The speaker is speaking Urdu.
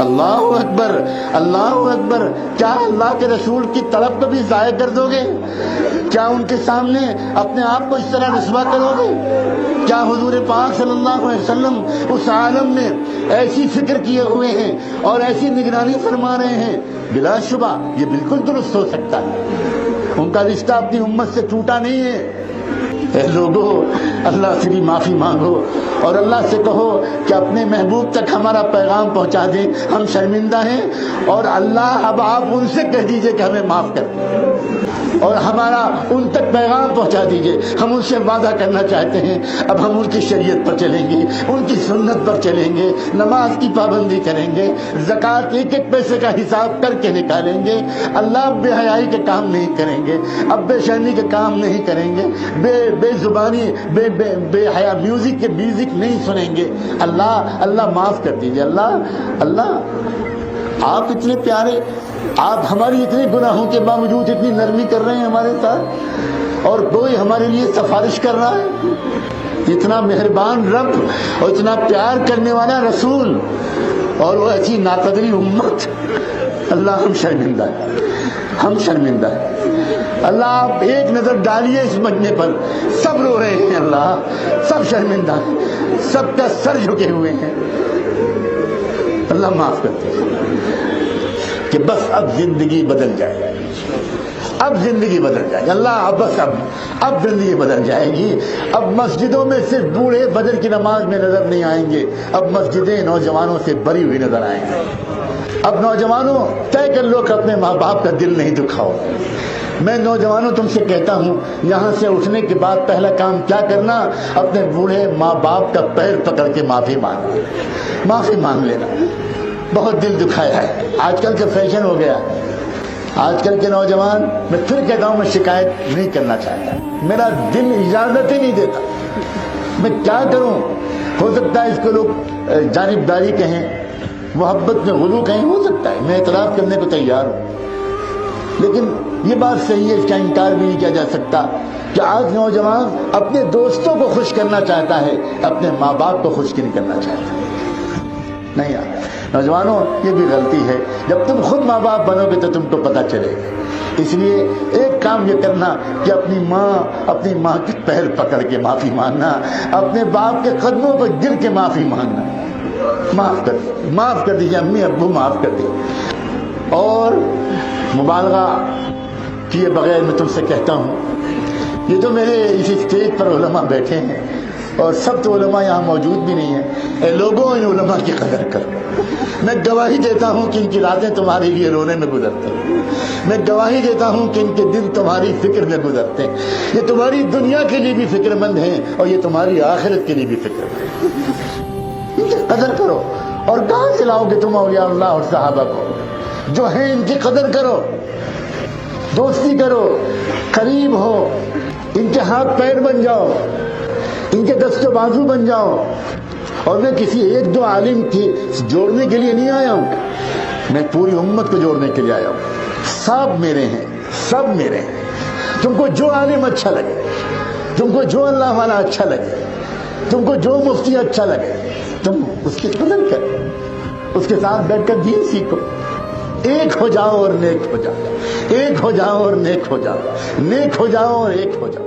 اللہ اکبر، اللہ اکبر۔ کیا اللہ کے رسول کی طلب کو بھی ضائع کر دو گے؟ کیا ان کے سامنے اپنے آپ کو اس طرح رسوا کرو گے؟ کیا حضور پاک صلی اللہ علیہ وسلم اس عالم میں ایسی فکر کیے ہوئے ہیں اور ایسی نگرانی فرما رہے ہیں؟ بلا شبہ یہ بالکل درست ہو سکتا ہے، ان کا رشتہ اپنی امت سے ٹوٹا نہیں ہے۔ اے لوگوں، اللہ سے بھی معافی مانگو اور اللہ سے کہو کہ اپنے محبوب تک ہمارا پیغام پہنچا دیں، ہم شرمندہ ہیں، اور اللہ اب آپ ان سے کہہ دیجئے کہ ہمیں معاف کر دیں اور ہمارا ان تک پیغام پہنچا دیجئے۔ ہم ان سے وعدہ کرنا چاہتے ہیں، اب ہم ان کی شریعت پر چلیں گے، ان کی سنت پر چلیں گے، نماز کی پابندی کریں گے، زکوٰۃ ایک ایک پیسے کا حساب کر کے نکالیں گے، اللہ بے حیائی کے کام نہیں کریں گے، اب بے شرمی کے کام نہیں کریں گے، بے زبانی بے حیا میوزک نہیں سنیں گے۔ اللہ معاف کر دیجئے۔ اللہ آپ اتنے پیارے، آپ ہماری اتنے گناہوں کے باوجود اتنی نرمی کر رہے ہیں ہمارے ساتھ، اور کوئی ہمارے لیے سفارش کر رہا ہے؟ اتنا مہربان رب اور اتنا پیار کرنے والا رسول اور وہ ایسی ناقدری امت۔ اللہ ہم شرمندہ ہیں، ہم شرمندہ ہیں۔ اللہ آپ ایک نظر ڈالیے اس مجمع پر، سب رو رہے ہیں، اللہ سب شرمندہ ہیں، سب کا سر جھکے ہوئے ہیں۔ اللہ معاف کر دیجیے کہ بس اب زندگی بدل جائے، اب زندگی بدل جائے گی۔ اللہ بس اب زندگی بدل جائے گی۔ اب مسجدوں میں صرف بوڑھے فجر کی نماز میں نظر نہیں آئیں گے، اب مسجدیں نوجوانوں سے بھری ہوئی نظر آئیں گے۔ اب نوجوانوں طے کر لو کہ اپنے ماں باپ کا دل نہیں دکھاؤ۔ میں نوجوانوں تم سے کہتا ہوں، یہاں سے اٹھنے کے بعد پہلا کام کیا کرنا؟ اپنے بوڑھے ماں باپ کا پیر پکڑ کے معافی مانگ لینا۔ بہت دل دکھایا ہے، آج کل کا فیشن ہو گیا، آج کل کے نوجوان، میں پھر کہتا ہوں میں شکایت نہیں کرنا چاہتا، میرا دل اجازت ہی نہیں دیتا، میں کیا کروں؟ ہو سکتا ہے اس کو لوگ جانبداری کہیں، محبت میں غلو کہیں، ہو سکتا ہے، میں اعتراف کرنے کو تیار ہوں، لیکن یہ بات صحیح ہے، اس کا انکار بھی نہیں کیا جا سکتا کہ آج نوجوان اپنے دوستوں کو خوش کرنا چاہتا ہے، اپنے ماں باپ کو خوش نہیں کرنا چاہتا۔ نہیں یار نوجوانوں، یہ بھی غلطی ہے، جب تم خود ماں باپ بنو گے تو تم کو پتہ چلے گا۔ اس لیے ایک کام یہ کرنا کہ اپنی ماں کے پیر پکڑ کے معافی مانگنا، اپنے باپ کے قدموں پر گر کے معافی مانگنا، معاف کر دیجیے امی ابو، معاف کر دیجیے۔ اور مبالغہ کیے بغیر میں تم سے کہتا ہوں، یہ جو میرے اس اسٹیج پر علماء بیٹھے ہیں، اور سب تو علماء یہاں موجود بھی نہیں ہیں، اے لوگوں ان علماء کی قدر کرو۔ میں گواہی دیتا ہوں کہ ان کی راتیں تمہارے لیے رونے میں گزرتے ہیں، میں گواہی دیتا ہوں کہ ان کے دن تمہاری فکر میں گزرتے ہیں، یہ تمہاری دنیا کے لیے بھی فکر مند ہیں اور یہ تمہاری آخرت کے لیے بھی فکر مند ہیں۔ ان کی قدر کرو، اور کہاں سے لاؤ گے تم اولیاء اللہ اور صحابہ کو؟ جو ہیں ان کی قدر کرو، دوستی کرو، قریب ہو، ان کے ہاتھ پیر بن جاؤ، ان کے دست و بازو بن جاؤ۔ اور میں کسی ایک دو عالم کی جوڑنے کے لیے نہیں آیا ہوں، میں پوری امت کو جوڑنے کے لیے آیا ہوں۔ سب میرے ہیں، سب میرے ہیں۔ تم کو جو عالم اچھا لگے، تم کو جو اللہ والا اچھا لگے، تم کو جو مفتی اچھا لگے، تم اس کی قدر کرو، اس کے ساتھ بیٹھ کر دین سیکھو۔ ایک ہو جاؤ اور نیک ہو جاؤ، ایک ہو جاؤ اور نیک ہو جاؤ، نیک ہو جاؤ اور ایک ہو جاؤ۔